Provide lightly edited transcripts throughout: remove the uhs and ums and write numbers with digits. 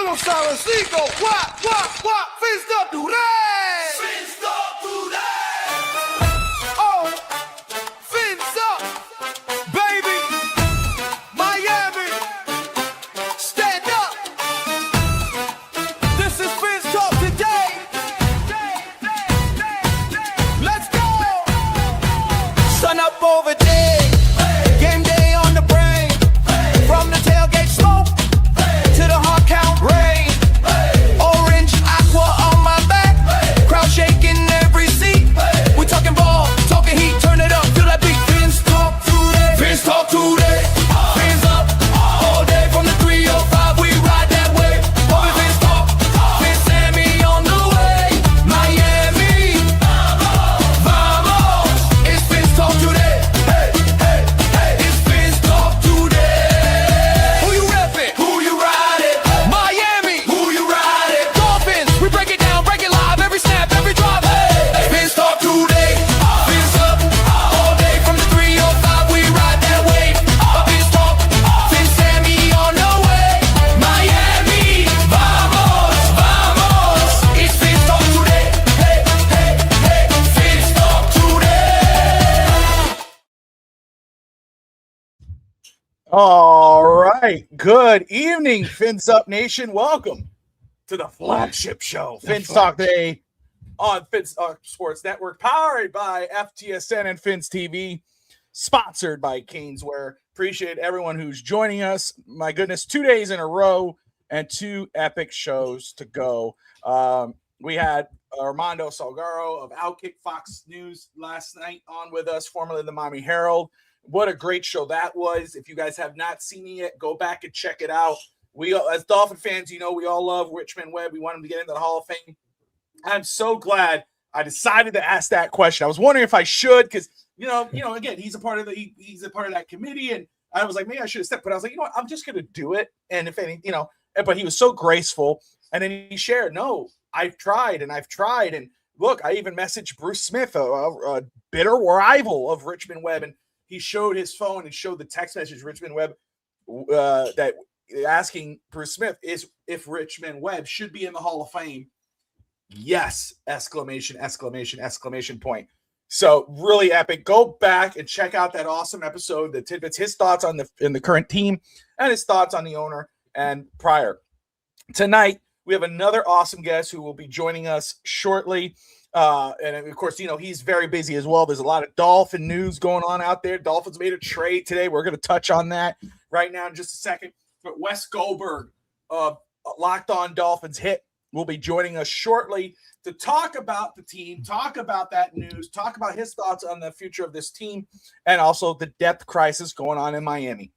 lo sabecito, guap, guap, guap, Fins up today. Fins up today. Oh, Fins up, baby. Miami, stand up. This is Fins Talk today. Let's go. Sun up over there. Game day on the brain. From the tailgate smoke to the hard count rain. Orange aqua on my back. Crowd shaking every seat. We talking ball, talking heat. Turn it up, feel that beat. Fins talk today. Fins talk today. Fins up all day from the 305. We ride that way. Bobby Fins talk. Fins Sammy on the way. Miami, vamos. It's Fins talk today. Hey, hey, hey. It's Fins talk today. Who you reppin'? Who you riding? Miami. Who you riding? Dolphins. We break it down, break it live. Every snap, every drive. Hey, Fins talk today. Fins up all day from the 305. We ride that wave. Fins talk. Fins Sammy on the way. Miami, vamos, vamos. It's Fins talk today. Hey, hey, hey. Fins talk today. All right. Good evening, Fins Up Nation. Welcome to the flagship show, Fins Talk Day on Fins Sports Network, powered by FTSN and Fins TV, sponsored by Caneswear. Appreciate everyone who's joining us. My goodness, 2 days in a row and two epic shows to go. We had Armando Salgaro of Outkick Fox News last night on with us, formerly the Miami Herald. What a great show that was. If you guys have not seen it yet, go back and check it out. We, as Dolphin fans, you know, we all love Richmond Webb. We want him to get into the Hall of Fame. I'm so glad I decided to ask that question. I was wondering if I should, because, you know, again, he's a part of that committee. And I was like, maybe I should have stepped, but I was like, you know what, I'm just going to do it. And if any, but he was so graceful. And then he shared, no, I've tried. And look, I even messaged Bruce Smith, a bitter rival of Richmond Webb. And he showed his phone and showed the text message Richmond Webb that asking Bruce Smith is if Richmond Webb should be in the Hall of Fame. Yes! Exclamation, exclamation, exclamation point. So really epic. Go back and check out that awesome episode, the tidbits, his thoughts on the current team and his thoughts on the owner and prior. Tonight, we have another awesome guest who will be joining us shortly. And of course, he's very busy as well. There's a lot of Dolphin news going on out there. Dolphins made a trade today. We're going to touch on that right now in just a second. But Wes Goldberg of Locked On Dolphins Hit will be joining us shortly to talk about the team, talk about that news, talk about his thoughts on the future of this team, and also the depth crisis going on in Miami.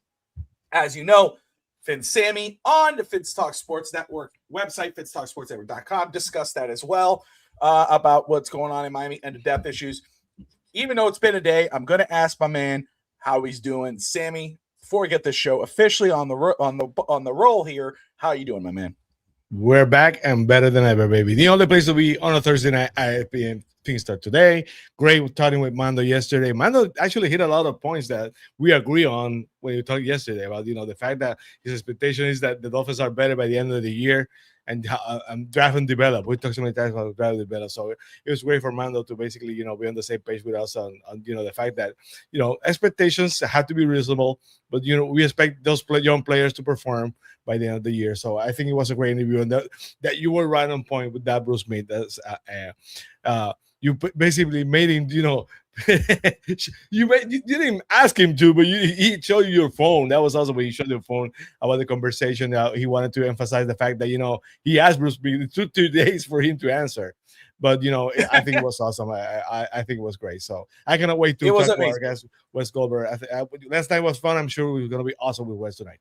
As you know, Fin Sammy on the Fins Talk Sports Network website, finstalksportsnetwork.com, discussed that as well. About what's going on in Miami and the depth issues. Even though it's been a day, I'm going to ask my man how he's doing. Sammy, before we get this show officially on the roll here, how are you doing, my man? We're back and better than ever, baby. The only place to be on a Thursday night at PM Things Start today. Great talking with Mando yesterday. Mando actually hit a lot of points that we agree on when you talked yesterday about, the fact that his expectation is that the Dolphins are better by the end of the year. And draft and develop. We talked so many times about draft and develop. So it was great for Mando to basically, be on the same page with us on the fact that, expectations have to be reasonable, but, we expect those young players to perform by the end of the year. So I think it was a great interview, and that you were right on point with that Bruce made. That's you basically made him, you didn't ask him to, but he showed you your phone. That was also when he showed your phone about the conversation. That he wanted to emphasize the fact that he asked Bruce it took 2 days for him to answer, but I think it was awesome. I think it was great. So I cannot wait to talk to our guest Wes Goldberg. Last night was fun. I'm sure we're going to be awesome with Wes tonight.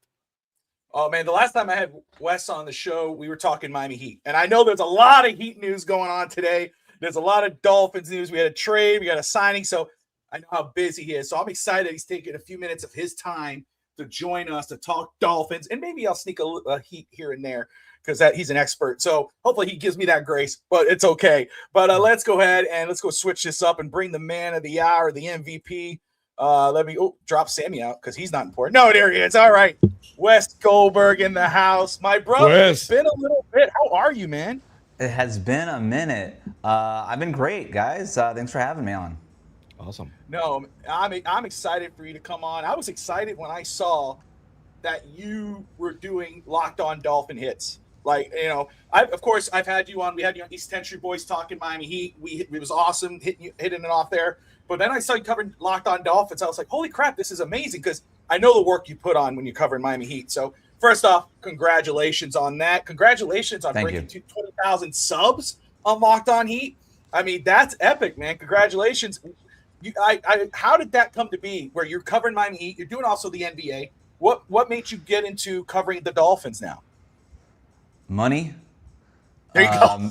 Oh man, the last time I had Wes on the show, we were talking Miami Heat, and I know there's a lot of Heat news going on today. There's a lot of Dolphins news. We had a trade. We got a signing. So I know how busy he is. So I'm excited he's taking a few minutes of his time to join us to talk Dolphins. And maybe I'll sneak a Heat here and there because he's an expert. So hopefully he gives me that grace, but it's okay. But let's go ahead and let's go switch this up and bring the man of the hour, the MVP, Let me drop Sammy out because he's not important. No, there he is. All right. Wes Goldberg in the house. My brother, it's been a little bit. How are you, man? It has been a minute. I've been great, guys. Thanks for having me on. Awesome. No, I'm excited for you to come on. I was excited when I saw that you were doing Locked On Dolphin Hits. Like, you know, I've had you on. We had you on East Century Boys talking Miami Heat. It was awesome hitting it off there. But then I saw you covering Locked On Dolphins. I was like, holy crap, this is amazing because I know the work you put on when you're covering Miami Heat. So first off, congratulations on that. Congratulations on breaking 20,000 subs on Locked On Heat. I mean, that's epic, man. Congratulations. How did that come to be where you're covering Miami Heat? You're doing also the NBA. What made you get into covering the Dolphins now? Money. There you go.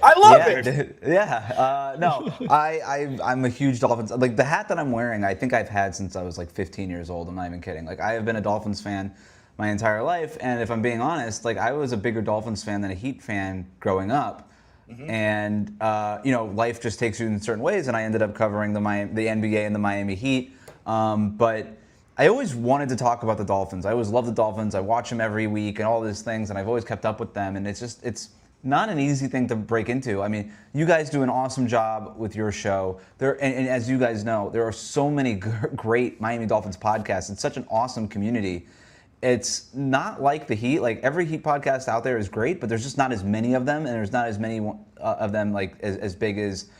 I love it. Yeah. No, I'm a huge Dolphins. Like the hat that I'm wearing, I think I've had since I was like 15 years old. I'm not even kidding. Like I have been a Dolphins fan my entire life, and if I'm being honest, like I was a bigger Dolphins fan than a Heat fan growing up. Mm-hmm. And you know, life just takes you in certain ways, and I ended up covering the NBA and the Miami Heat. But I always wanted to talk about the Dolphins. I always love the Dolphins. I watch them every week and all these things, and I've always kept up with them. And it's not an easy thing to break into. I mean, you guys do an awesome job with your show. And as you guys know, there are so many great Miami Dolphins podcasts. It's such an awesome community. It's not like the Heat. Like every Heat podcast out there is great, but there's just not as many of them, and there's not as many of them like as big as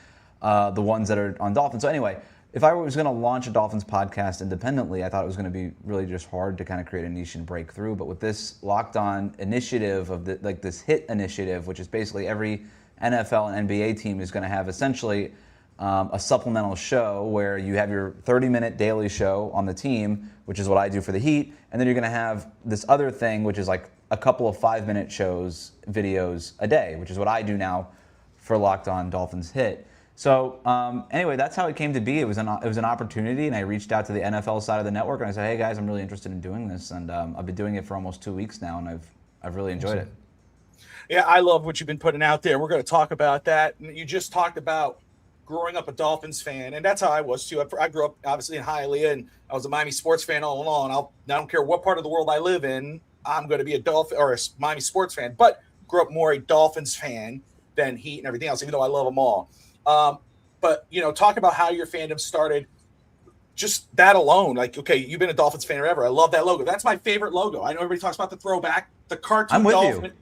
the ones that are on Dolphins. So anyway, if I was going to launch a Dolphins podcast independently, I thought it was going to be really just hard to kind of create a niche and break through. But with this Locked On initiative of this Hit initiative, which is basically every NFL and NBA team is going to have essentially a supplemental show where you have your 30-minute daily show on the team, which is what I do for the Heat, and then you're going to have this other thing, which is like a couple of 5-minute videos a day, which is what I do now for Locked On Dolphins Hit. So anyway, that's how it came to be. It was an opportunity, and I reached out to the NFL side of the network, and I said, "Hey guys, I'm really interested in doing this," and I've been doing it for almost 2 weeks now, and I've really enjoyed it. Yeah, I love what you've been putting out there. We're going to talk about that. You just talked about growing up a Dolphins fan, and that's how I was too. I grew up obviously in Hialeah, and I was a Miami sports fan all along. I don't care what part of the world I live in, I'm going to be a Dolphin or a Miami sports fan, but grew up more a Dolphins fan than Heat and everything else, even though I love them all. But, you know, talk about how your fandom started, just that alone. Like, okay, you've been a Dolphins fan forever. I love that logo. That's my favorite logo. I know everybody talks about the throwback, the cartoon Dolphin.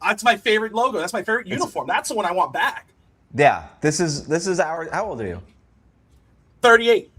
That's my favorite logo. That's my favorite uniform. That's the one I want back. Yeah, this is our. How old are you? 38.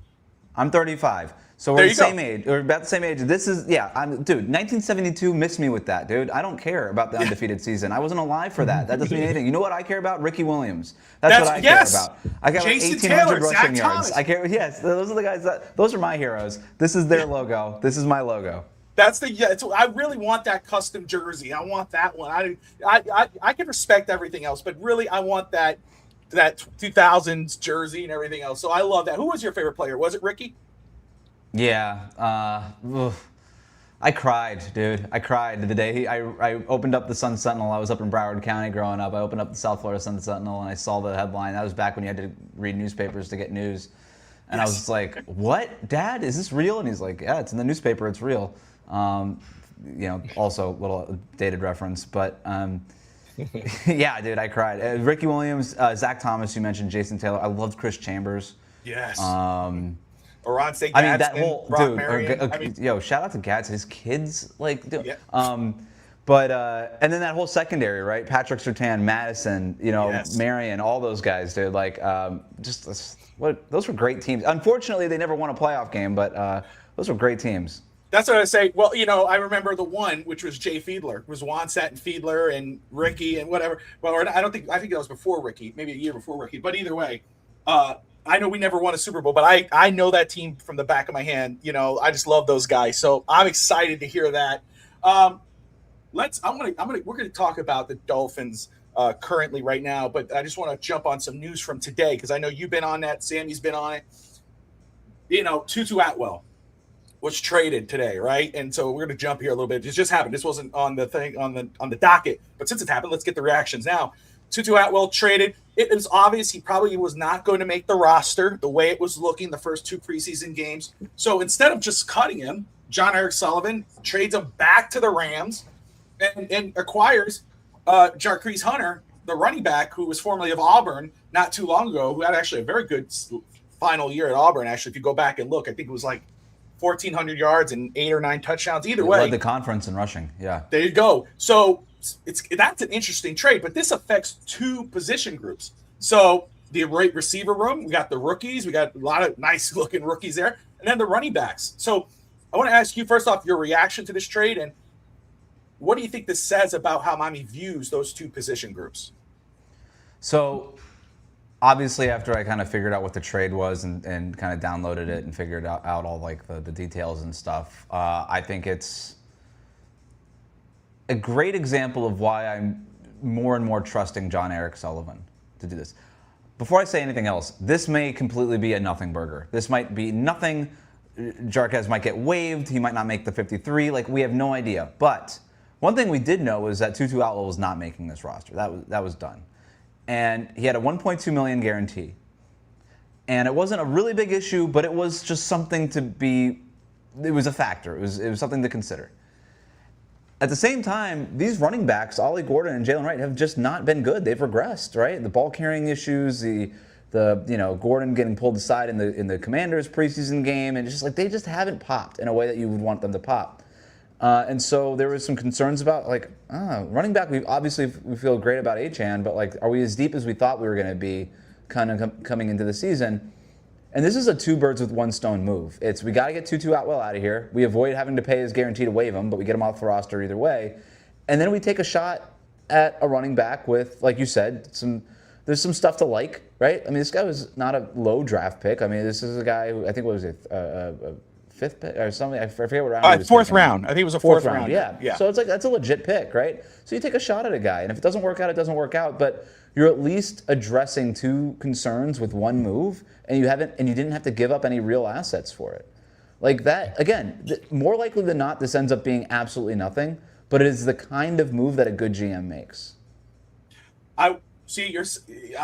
I'm 35. So we're the same age, or about the same age. This is, dude, 1972 missed me with that, dude. I don't care about the undefeated season. I wasn't alive for that. That doesn't mean anything. You know what I care about? Ricky Williams. That's what I care about. I got like 1,800 rushing yards. I care. Yes, those are the guys those are my heroes. This is their logo. This is my logo. I really want that custom jersey. I want that one. I can respect everything else, but really I want that 2000s jersey and everything else. So I love that. Who was your favorite player? Was it Ricky? Yeah, I cried, dude. I cried the day I opened up the Sun Sentinel. I was up in Broward County growing up. I opened up the South Florida Sun Sentinel, and I saw the headline. That was back when you had to read newspapers to get news. And I was like, "What, Dad? Is this real?" And he's like, "Yeah, it's in the newspaper. It's real." You know, also a little dated reference, but yeah, dude, I cried. Ricky Williams, Zach Thomas, you mentioned, Jason Taylor. I loved Chris Chambers. Yes. Oron State Gadsden, that whole dude. Shout out to Gads, his kids, like, dude. Yeah. But and then that whole secondary, right? Patrick Surtain, Madison, Marion, all those guys, dude. Like, those were great teams. Unfortunately, they never won a playoff game, but those were great teams. That's what I say. Well, I remember the one, which was Jay Fiedler. It was Wannstedt and Fiedler and Ricky and whatever. Well, I think that was before Ricky, maybe a year before Ricky. But either way, I know we never won a Super Bowl, but I know that team from the back of my hand. I just love those guys. So I'm excited to hear that. We're going to talk about the Dolphins currently right now, but I just want to jump on some news from today because I know you've been on that. Sammy's been on it. Tutu Atwell was traded today, right? And so we're going to jump here a little bit. It just happened. This wasn't on the thing on the docket, but since it happened, let's get the reactions now. Tutu Atwell traded. It was obvious he probably was not going to make the roster the way it was looking the first 2 preseason games. So instead of just cutting him, John Eric Sullivan trades him back to the Rams and acquires Jarquez Hunter, the running back who was formerly of Auburn not too long ago, who had actually a very good final year at Auburn. Actually, if you go back and look, I think it was like 1,400 yards and 8 or 9 touchdowns. Either way, led the conference in rushing. Yeah, there you go. So that's an interesting trade, but this affects 2 position groups. So the receiver room, we got the rookies, we got a lot of nice looking rookies there, and then the running backs. So I want to ask you first off your reaction to this trade, and what do you think this says about how Miami views those 2 position groups? So obviously, after I kind of figured out what the trade was and kind of downloaded it and figured out all like the details and stuff, I think it's a great example of why I'm more and more trusting John Eric Sullivan to do this. Before I say anything else, this may completely be a nothing burger. This might be nothing. Jarquez might get waived. He might not make the 53. Like, we have no idea. But one thing we did know is that Tutu Atwell was not making this roster. That was done. And he had a $1.2 million guarantee. And it wasn't a really big issue, but it was just something to be, it was a factor. It was something to consider. At the same time, these running backs, Ollie Gordon and Jalen Wright, have just not been good. They've regressed, right? The ball carrying issues, the Gordon getting pulled aside in the Commanders preseason game, and it's just like they just haven't popped in a way that you would want them to pop. And so there was some concerns about running back. We feel great about Achane, but like, are we as deep as we thought we were going to be kind of coming into the season? And this is a 2 birds with 1 stone move. We got to get Tutu Atwell out of here. We avoid having to pay his guarantee to waive him, but we get him off the roster either way. And then we take a shot at a running back with, like you said, there's some stuff to like, right? I mean, this guy was not a low draft pick. I mean, this is a guy who I think was a 5th pick or something. I forget what round. He was 4th taken. round. I think it was a 4th round. Yeah. So it's like, that's a legit pick, right? So you take a shot at a guy, and if it doesn't work out, it doesn't work out. But you're at least addressing 2 concerns with 1 move, and you didn't have to give up any real assets for it. Like that, again, more likely than not, this ends up being absolutely nothing, but it is the kind of move that a good GM makes. I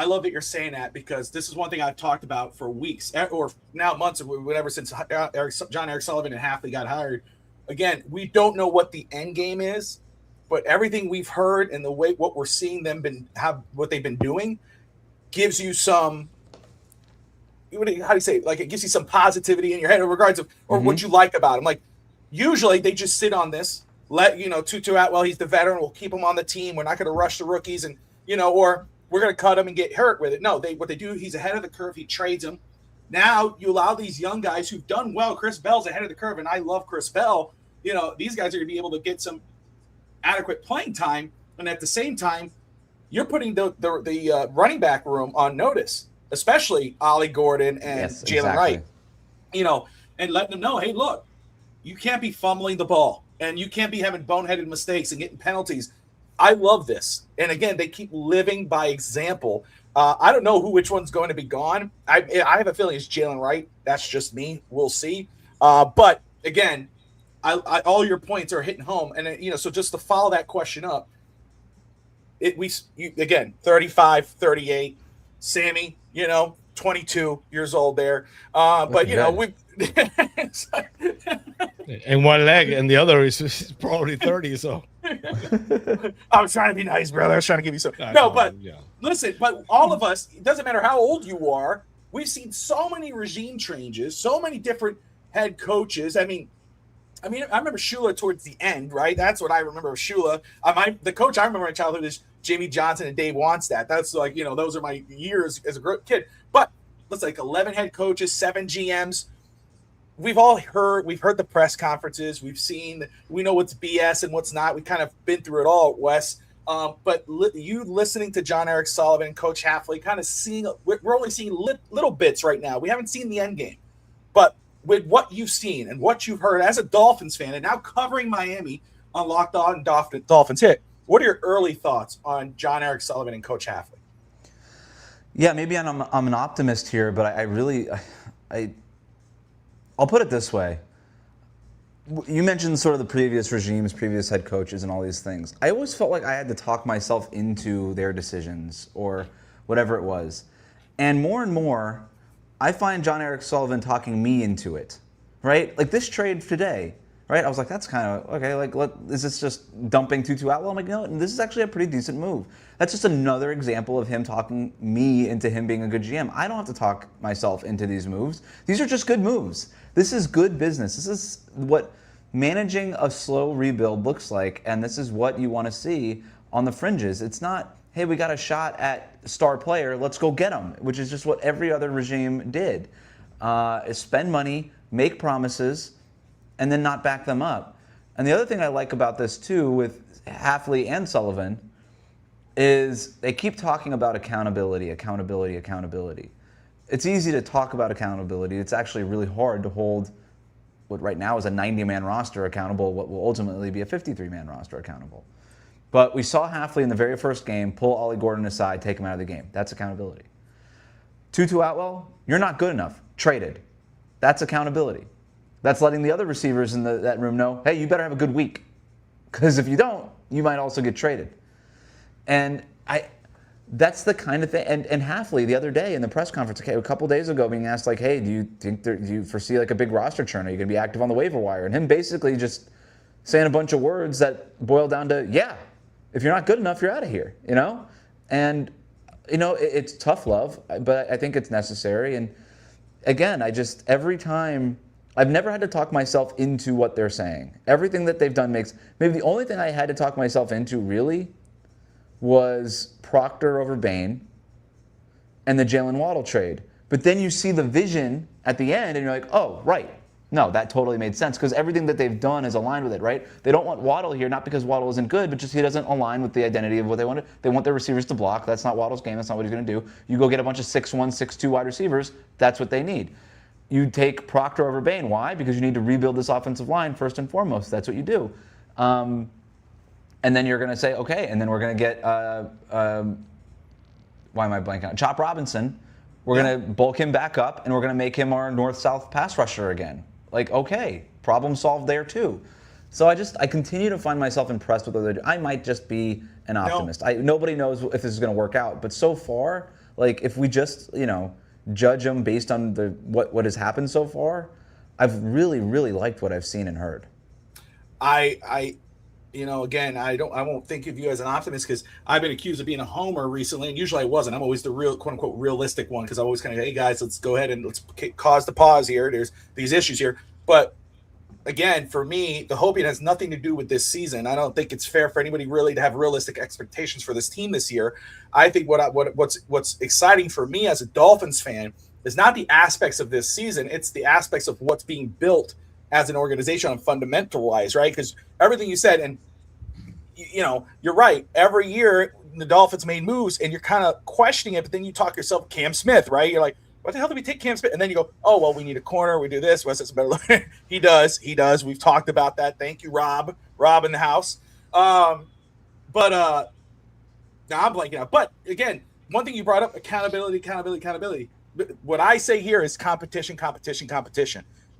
love that you're saying that, because this is one thing I've talked about for weeks, or now months, or whatever, since John Eric Sullivan and Hafley got hired. Again, we don't know what the end game is, but everything we've heard and the way what we're seeing them what they've been doing gives you some, how do you say it? Like, it gives you some positivity in your head in regards of, or what you like about them. Like, usually they just sit on this, Tutu Atwell, he's the veteran, we'll keep him on the team, we're not going to rush the rookies, and or we're going to cut him and get hurt with it. No, what they do, he's ahead of the curve, he trades him. Now you allow these young guys who've done well. Chris Bell's ahead of the curve, and I love Chris Bell. These guys are going to be able to get some adequate playing time, and at the same time, you're putting the running back room on notice, especially Ollie Gordon and Jalen Wright. And letting them know, hey, look, you can't be fumbling the ball, and you can't be having boneheaded mistakes and getting penalties. I love this, and again, they keep living by example. I don't know which one's going to be gone. I have a feeling it's Jalen Wright. That's just me. We'll see. But again, all your points are hitting home, and so just to follow that question up, again, 35, 38, Sammy, 22 years old there, but we. And one leg, and the other is probably 30. So I was trying to be nice, brother. I was trying to give you some. Listen, but all of us, it doesn't matter how old you are. We've seen so many regime changes, so many different head coaches. I mean, I remember Shula towards the end, right? That's what I remember of Shula. The coach I remember in childhood is Jamie Johnson and Dave Wannstedt. That's like, those are my years as a kid. But let's 11 head coaches, 7 GMs. We've heard the press conferences. We know what's BS and what's not. We've kind of been through it all, Wes. But you listening to John Eric Sullivan and Coach Hafley, kind of we're only seeing little bits right now. We haven't seen the end game. But with what you've seen and what you've heard as a Dolphins fan and now covering Miami on Locked On and Dolphins Hit, what are your early thoughts on John Eric Sullivan and Coach Hafley? Yeah, maybe I'm an optimist here, but I'll put it this way. You mentioned sort of the previous regimes, previous head coaches, and all these things. I always felt like I had to talk myself into their decisions or whatever it was. And more, I find John Eric Sullivan talking me into it, right? Like this trade today, right? I was like, that's kind of, okay, like, is this just dumping Tutu Atwell? I'm like, no, this is actually a pretty decent move. That's just another example of him talking me into him being a good GM. I don't have to talk myself into these moves. These are just good moves. This is good business. This is what managing a slow rebuild looks like, and this is what you want to see on the fringes. It's not, hey, we got a shot at star player, let's go get him, which is just what every other regime did. Is spend money, make promises, and then not back them up. And the other thing I like about this too with Hafley and Sullivan is they keep talking about accountability. It's easy to talk about accountability. It's actually really hard to hold what right now is a 90-man roster accountable, what will ultimately be a 53-man roster accountable. But we saw Hafley in the very first game pull Ollie Gordon aside, take him out of the game. That's accountability. Tutu Atwell, you're not good enough. Traded. That's accountability. That's letting the other receivers in that room know, hey, you better have a good week. Because if you don't, you might also get traded. And that's the kind of thing. And Hafley the other day in the press conference, okay, a couple days ago, being asked like, hey, do you foresee like a big roster churn? Are you going to be active on the waiver wire? And him basically just saying a bunch of words that boil down to, yeah, if you're not good enough, you're out of here, you know? And, you know, it's tough love, but I think it's necessary. And again, every time, I've never had to talk myself into what they're saying. Everything that they've done maybe the only thing I had to talk myself into really was Proctor over Bain and the Jalen Waddle trade. But then you see the vision at the end and you're like, oh, right. No, that totally made sense because everything that they've done is aligned with it, right? They don't want Waddle here, not because Waddle isn't good, but just he doesn't align with the identity of what they wanted. They want their receivers to block. That's not Waddle's game. That's not what he's going to do. You go get a bunch of 6'1", 6'2" wide receivers. That's what they need. You take Proctor over Bain. Why? Because you need to rebuild this offensive line first and foremost. That's what you do. And then you're going to say, okay, and then we're going to get, why am I blanking out? Chop Robinson. We're going to bulk him back up, and we're going to make him our north-south pass rusher again. Like, okay, problem solved there too. So I continue to find myself impressed with what they're doing. I might just be an optimist. Nobody knows if this is going to work out, but so far, like if we just, judge them based on what has happened so far, I've really, really liked what I've seen and heard. Again, I won't think of you as an optimist because I've been accused of being a homer recently, and usually I wasn't. I'm always the real, quote unquote, realistic one because I always kind of, hey guys, let's go ahead and let's cause the pause here. There's these issues here, but again, for me, the hoping has nothing to do with this season. I don't think it's fair for anybody really to have realistic expectations for this team this year. I think what's exciting for me as a Dolphins fan is not the aspects of this season; it's the aspects of what's being built as an organization on fundamental wise, right? Because everything you said, and you're right. Every year the Dolphins made moves, and you're kind of questioning it. But then you talk yourself, Cam Smith, right? You're like, what the hell did we take Cam Smith? And then you go, oh well, we need a corner. We do this. Wes is better. He does. We've talked about that. Thank you, Rob. Rob in the house. Now I'm blanking out. But again, one thing you brought up: accountability. What I say here is competition.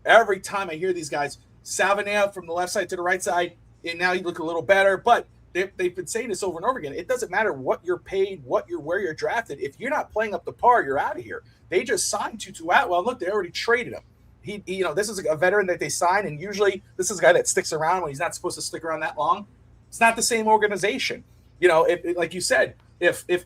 Every time I hear these guys salving out from the left side to the right side, and now you look a little better. But they've been saying this over and over again. It doesn't matter what you're paid, where you're drafted. If you're not playing up to par, you're out of here. They just signed Tutu Atwell. Look, they already traded him. This is a veteran that they signed, and usually this is a guy that sticks around when he's not supposed to stick around that long. It's not the same organization. Like you said, if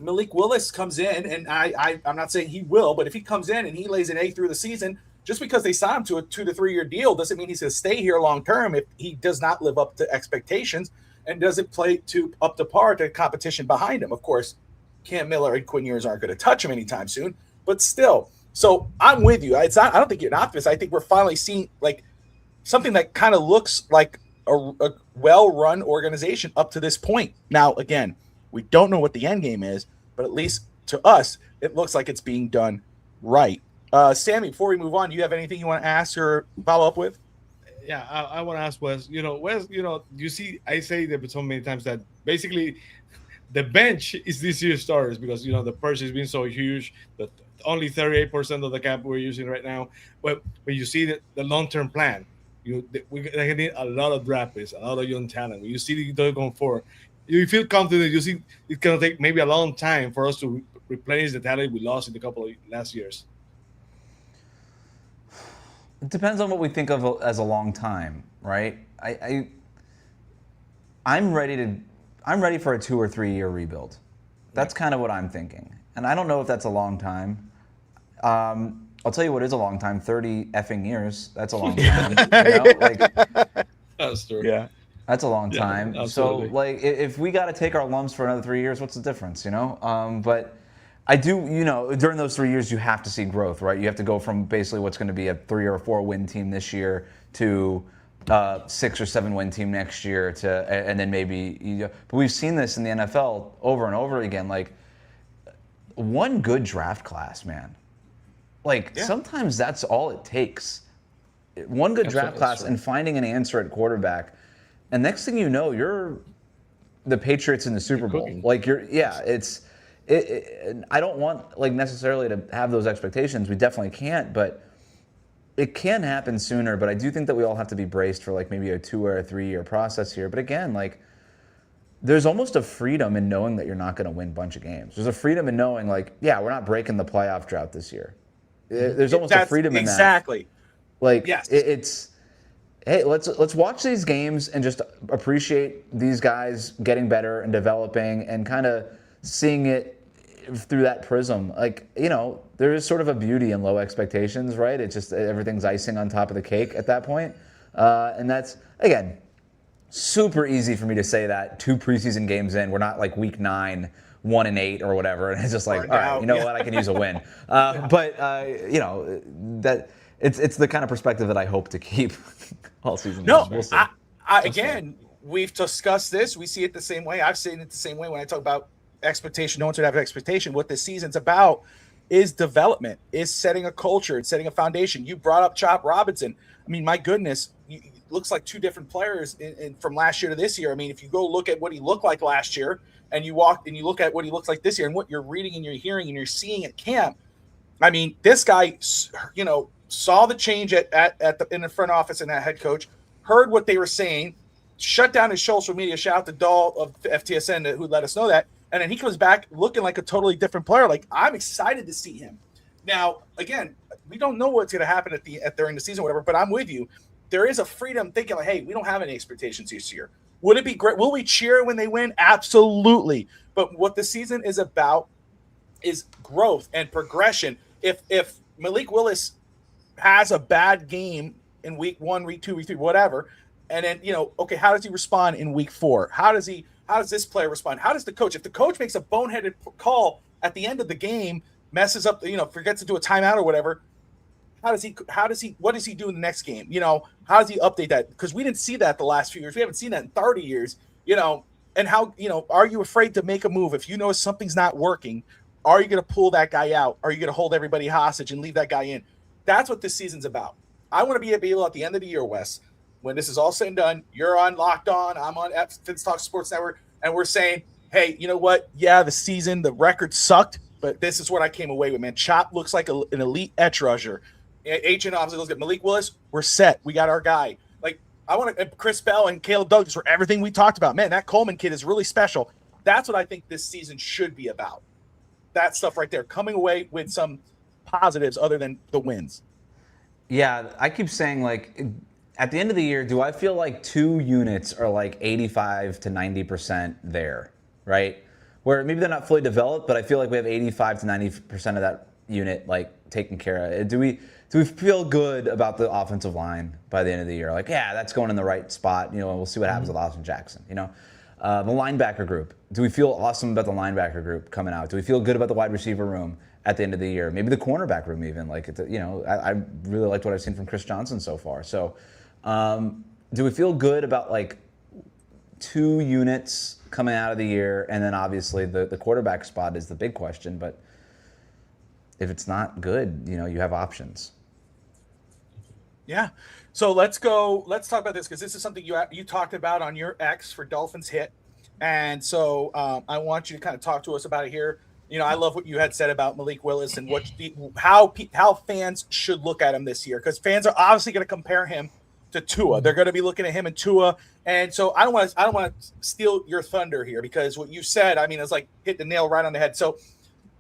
Malik Willis comes in, and I'm not saying he will, but if he comes in and he lays an egg through the season, just because they signed him to a 2 to 3 year deal doesn't mean he's going to stay here long term if he does not live up to expectations and doesn't play up to par to competition behind him. Of course, Cam Miller and Quinn Ewers aren't going to touch him anytime soon, but still. So I'm with you. I don't think you're an optimist. I think we're finally seeing like something that kind of looks like a well-run organization up to this point. Now, again, we don't know what the end game is, but at least to us, it looks like it's being done right. Sammy, before we move on, do you have anything you want to ask or follow up with? Yeah, I want to ask Wes. Wes, you see, I say that so many times that basically the bench is this year's starters because, the purchase has been so huge that only 38% of the cap we're using right now. But when you see the long-term plan, They need a lot of draft picks, a lot of young talent. When you see they're going for, you feel confident. You see it's gonna take maybe a long time for us to replenish the talent we lost in a couple of last years. It depends on what we think of as a long time, right? I'm ready for a 2 or 3 year rebuild. That's kind of what I'm thinking, and I don't know if that's a long time. I'll tell you what is a long time: 30 effing years. That's a long time. That's true. Yeah. That's a long time. So, absolutely. if we got to take our lumps for another 3 years, what's the difference, But I do, during those 3 years, you have to see growth, right? You have to go from basically what's going to be a 3 or 4 win team this year to 6 or 7 win team next year and then maybe. But we've seen this in the NFL over and over again. Like, one good draft class, man. Sometimes that's all it takes. One good draft class and finding an answer at quarterback. And next thing you know, you're the Patriots in the Super Bowl. I don't want necessarily to have those expectations. We definitely can't, but it can happen sooner. But I do think that we all have to be braced for maybe a 2 or a 3 year process here. But again, there's almost a freedom in knowing that you're not going to win a bunch of games. There's a freedom in knowing we're not breaking the playoff drought this year. There's almost a freedom in that. Exactly. Yes. It's hey, let's watch these games and just appreciate these guys getting better and developing and kind of seeing it through that prism. There is sort of a beauty in low expectations, right? It's just everything's icing on top of the cake at that point. And that's, again, super easy for me to say that 2 preseason games in. We're not week 9, 1-8 or whatever. And it's just all right, what? I can use a win. But that it's the kind of perspective that I hope to keep all season. No, we'll see. Again, we've discussed this. We see it the same way. I've seen it the same way when I talk about expectation. No one should have expectation. What this season's about is development, is setting a culture, it's setting a foundation. You brought up Chop Robinson. I mean, my goodness, it looks like 2 different players from last year to this year. I mean, if you go look at what he looked like last year and you look at what he looks like this year and what you're reading and you're hearing and you're seeing at camp, I mean, this guy, saw the change in the front office and that head coach, heard what they were saying, shut down his social media, shout out to Dahl of FTSN who let us know that, and then he comes back looking like a totally different player. I'm excited to see him. Now, again, we don't know what's going to happen during the season, whatever. But I'm with you. There is a freedom thinking hey, we don't have any expectations this year. Would it be great? Will we cheer when they win? Absolutely. But what the season is about is growth and progression. If Malik Willis has a bad game in week 1, week 2, week 3, whatever, and then okay, how does he respond in week 4? How does this player respond? How does the coach? If the coach makes a boneheaded call at the end of the game, messes up, forgets to do a timeout or whatever, what does he do in the next game? How does he update that? Because we didn't see that the last few years. We haven't seen that in 30 years. And how are you afraid to make a move if something's not working? Are you going to pull that guy out? Are you going to hold everybody hostage and leave that guy in? That's what this season's about. I want to be able at the end of the year, Wes, when this is all said and done, you're on Locked On, I'm on FTN Talk Sports Network, and we're saying, hey, you know what? Yeah, the record sucked, but this is what I came away with, man. Chop looks like an elite edge rusher. Agent obviously looks at Malik Willis. We're set. We got our guy. I want to Chris Bell and Caleb Douglas for everything we talked about. Man, that Coleman kid is really special. That's what I think this season should be about. That stuff right there, coming away with some positives other than the wins. Yeah, I keep saying at the end of the year, do I feel like 2 units are 85 to 90% there, right? Where maybe they're not fully developed, but I feel like we have 85 to 90% of that unit taken care of. Do we feel good about the offensive line by the end of the year? Yeah, that's going in the right spot. We'll see what happens with Austin Jackson. The linebacker group. Do we feel awesome about the linebacker group coming out? Do we feel good about the wide receiver room at the end of the year? Maybe the cornerback room even. I really liked what I've seen from Chris Johnson so far. So do we feel good about 2 units coming out of the year? And then obviously the quarterback spot is the big question. But if it's not good, you have options. Yeah. So let's talk about this because this is something you talked about on your X for Dolphins Hit. And so I want you to kind of talk to us about it here. I love what you had said about Malik Willis and how fans should look at him this year, because fans are obviously going to compare him to Tua. They're going to be looking at him and Tua. And so I don't want to steal your thunder here, because what you said, I mean, it's like hit the nail right on the head. So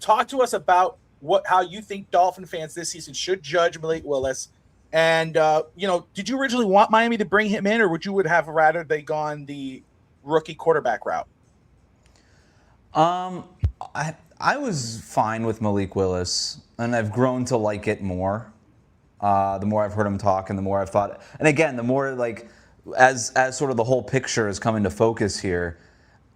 talk to us about how you think Dolphin fans this season should judge Malik Willis. And, did you originally want Miami to bring him in, or would have rather they gone the rookie quarterback route? I was fine with Malik Willis, and I've grown to like it more. The more I've heard him talk, and the more I've thought, and again, the more like as sort of the whole picture has come into focus here,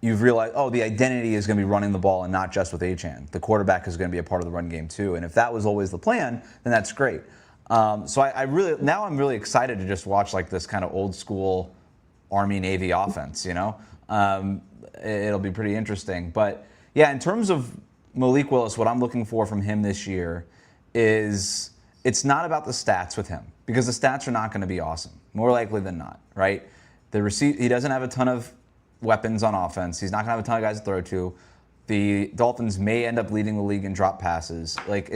you've realized, the identity is going to be running the ball and not just with Achane. The quarterback is going to be a part of the run game too, and if that was always the plan, then that's great. So I'm really excited to just watch like this kind of old school Army Navy offense. It'll be pretty interesting. But yeah, in terms of Malik Willis, what I'm looking for from him this year is it's not about the stats with him, because the stats are not going to be awesome, more likely than not, right? He doesn't have a ton of weapons on offense. He's not going to have a ton of guys to throw to. The Dolphins may end up leading the league in drop passes. Like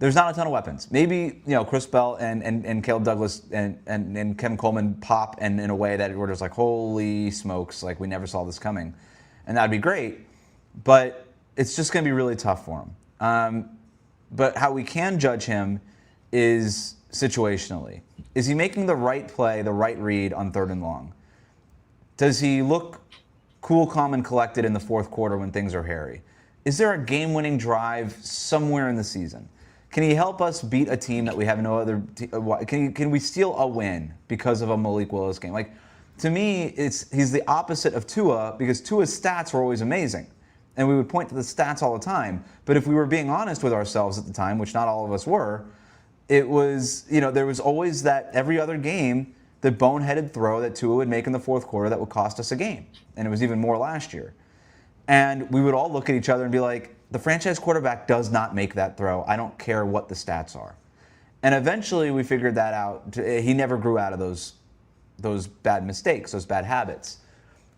there's not a ton of weapons. Maybe Chris Bell and Caleb Douglas and Kevin Coleman pop and in a way that we're just like, holy smokes, like we never saw this coming, and that'd be great. But it's just going to be really tough for him. But how we can judge him is situationally. Is he making the right play, the right read on 3rd and long? Does he look cool, calm, and collected in the fourth quarter when things are hairy? Is there a game-winning drive somewhere in the season? Can he help us beat a team that we have no other? Can we steal a win because of a Malik Willis game? Like, to me, he's the opposite of Tua, because Tua's stats were always amazing, and we would point to the stats all the time. But if we were being honest with ourselves at the time, which not all of us were, it was, there was always that every other game, the boneheaded throw that Tua would make in the fourth quarter that would cost us a game. And it was even more last year. And we would all look at each other and be like, the franchise quarterback does not make that throw. I don't care what the stats are. And eventually we figured that out. He never grew out of those bad mistakes, those bad habits.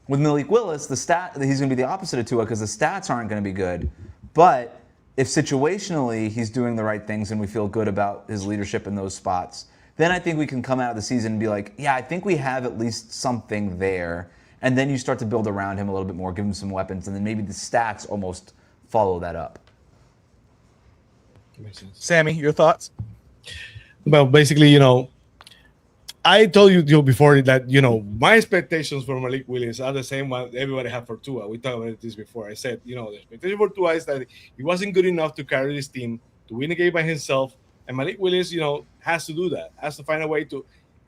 With Malik Willis, he's going to be the opposite of Tua, because the stats aren't going to be good. But if situationally he's doing the right things and we feel good about his leadership in those spots, then I think we can come out of the season and be like, yeah, I think we have at least something there. And then you start to build around him a little bit more, give him some weapons, and then maybe the stats almost follow that up. Makes sense. Sammy, your thoughts? Well, basically, I told you before that, my expectations for Malik Willis are the same one everybody had for Tua. We talked about this before. I said, the expectation for Tua is that he wasn't good enough to carry this team, to win a game by himself. And Malik Willis, has to do that, has to find a way to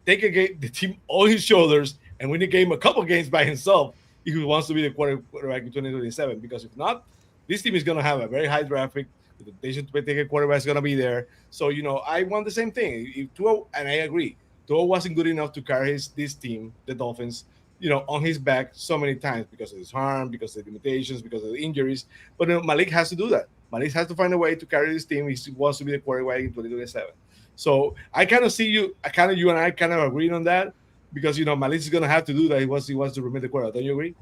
take the team on his shoulders and win a game, a couple games by himself, if he wants to be the quarterback in 2027. Because if not, this team is going to have a very high draft pick. The temptation to take a quarterback is going to be there. So, I want the same thing. If Tua, and I agree, Tua wasn't good enough to carry this team, the Dolphins, on his back so many times because of his harm, because of the limitations, because of the injuries. But Malik has to do that. Malik has to find a way to carry this team. He wants to be the quarterback in 2027. So I kind of see you and I kind of agreeing on that, because Malik is going to have to do that. He wants to remain the quarterback. Don't you agree?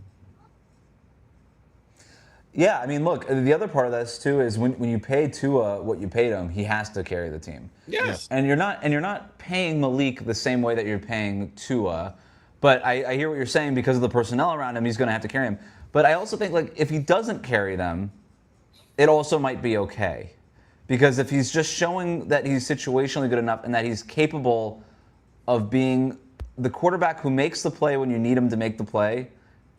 Yeah, I mean, look, the other part of this too is when you pay Tua what you paid him, he has to carry the team. Yes. And you're not paying Malik the same way that you're paying Tua, but I hear what you're saying, because of the personnel around him, he's going to have to carry him. But I also think, like, if he doesn't carry them, it also might be okay, because if he's just showing that he's situationally good enough and that he's capable of being the quarterback who makes the play when you need him to make the play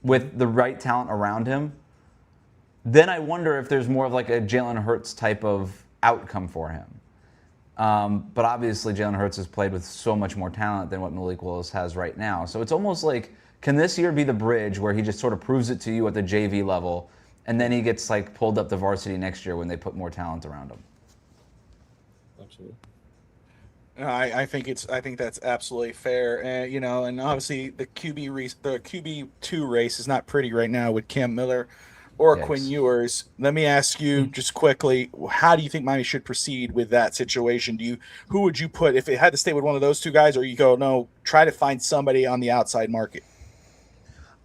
with the right talent around him, then I wonder if there's more of like a Jalen Hurts type of outcome for him. But obviously Jalen Hurts has played with so much more talent than what Malik Willis has right now. So it's almost like, can this year be the bridge where he just sort of proves it to you at the JV level, and then he gets like pulled up to varsity next year when they put more talent around him? Absolutely. I think that's absolutely fair. And obviously the QB2 race is not pretty right now with Cam Miller or Yes. Quinn Ewers. Let me ask you just quickly, how do you think Miami should proceed with that situation? Who would you put if it had to stay with one of those two guys, or you go, no, try to find somebody on the outside market?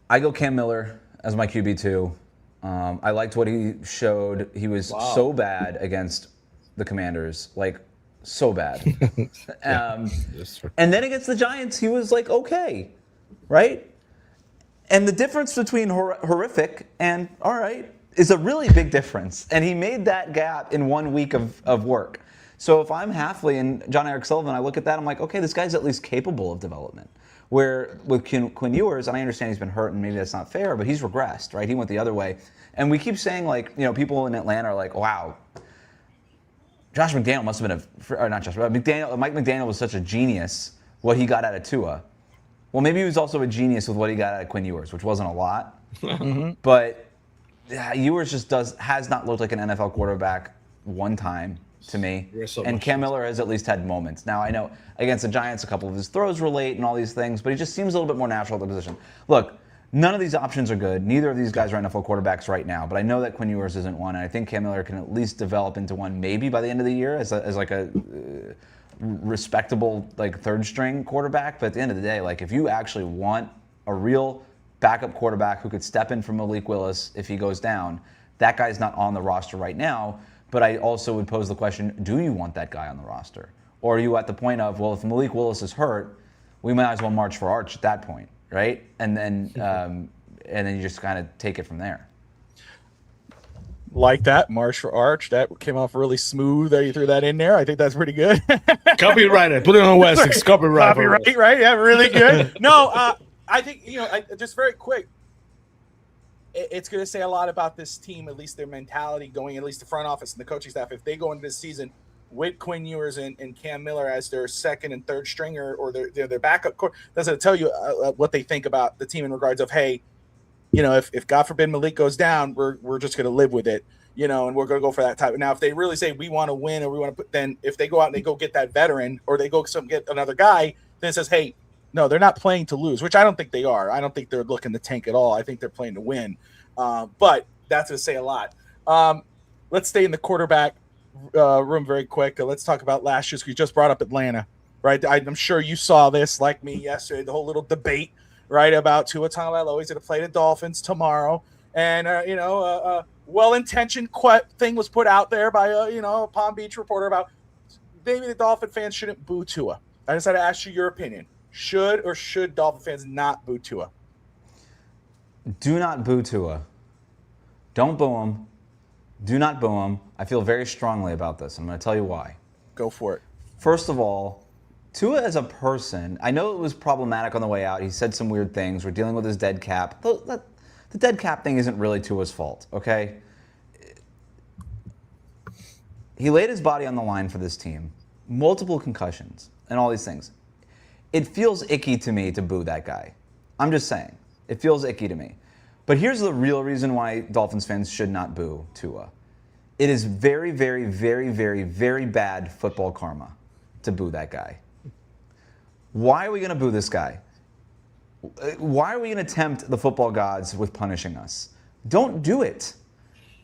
I go Cam Miller as my QB2. I liked what he showed. He was so bad against the Commanders, like So bad. That's true. And then against the Giants, he was like, okay, right? And the difference between horrific and all right is a really big difference. And he made that gap in 1 week of work. So if I'm Halfley and John Eric Sullivan, I look at that, I'm like, okay, this guy's at least capable of development. Where with Quinn Ewers, and I understand he's been hurt and maybe that's not fair, but he's regressed, right? He went the other way. And we keep saying, like, you know, people in Atlanta are like, wow, Josh McDaniel must have been or not Josh, but Mike McDaniel was such a genius, what he got out of Tua. Well, maybe he was also a genius with what he got out of Quinn Ewers, which wasn't a lot. But Ewers just has not looked like an NFL quarterback one time to me. And Cam Miller has at least had moments. Now, I know against the Giants, a couple of his throws were late and all these things, but he just seems a little bit more natural at the position. Look, none of these options are good. Neither of these guys are NFL quarterbacks right now, but I know that Quinn Ewers isn't one, and I think Cam Miller can at least develop into one maybe by the end of the year as like a respectable like third string quarterback. But at the end of the day, like if you actually want a real backup quarterback who could step in for Malik Willis if he goes down, that guy's not on the roster right now. But I also would pose the question, do you want that guy on the roster? Or are you at the point of, well, if Malik Willis is hurt, we might as well march for Arch at that point, right? And then you just kind of take it from there. Like that, March for Arch. That came off really smooth. That you threw that in there. I think that's pretty good. Copyrighted. Put it on Wes. Copyright. Copyright, right? Yeah, really good. No, I think, just very quick, it's going to say a lot about this team, at least their mentality going, at least the front office and the coaching staff. If they go into this season with Quinn Ewers and Cam Miller as their second and third stringer or their backup core, that's going to tell you what they think about the team in regards of, hey, if God forbid Malik goes down, we're just going to live with it, and we're going to go for that type. Now, if they really say we want to win or we want to put, then if they go out and they go get that veteran or they go get another guy, then it says, hey, no, they're not playing to lose, which I don't think they are. I don't think they're looking to tank at all. I think they're playing to win. But that's going to say a lot. Let's stay in the quarterback room very quick. Let's talk about last year. We just brought up Atlanta, right? I'm sure you saw this like me yesterday, the whole little debate, right, about Tua Tagovailoa. He's going to play the Dolphins tomorrow. And, well-intentioned thing was put out there by a Palm Beach reporter about maybe the Dolphin fans shouldn't boo Tua. I just had to ask you your opinion. Should Dolphin fans not boo Tua? Do not boo Tua. Don't boo him. Do not boo him. I feel very strongly about this. I'm going to tell you why. Go for it. First of all, Tua as a person, I know it was problematic on the way out. He said some weird things. We're dealing with his dead cap. The dead cap thing isn't really Tua's fault, okay? He laid his body on the line for this team. Multiple concussions and all these things. It feels icky to me to boo that guy. I'm just saying. It feels icky to me. But here's the real reason why Dolphins fans should not boo Tua. It is very, very, very, very, very bad football karma to boo that guy. Why are we going to boo this guy? Why are we going to tempt the football gods with punishing us? Don't do it.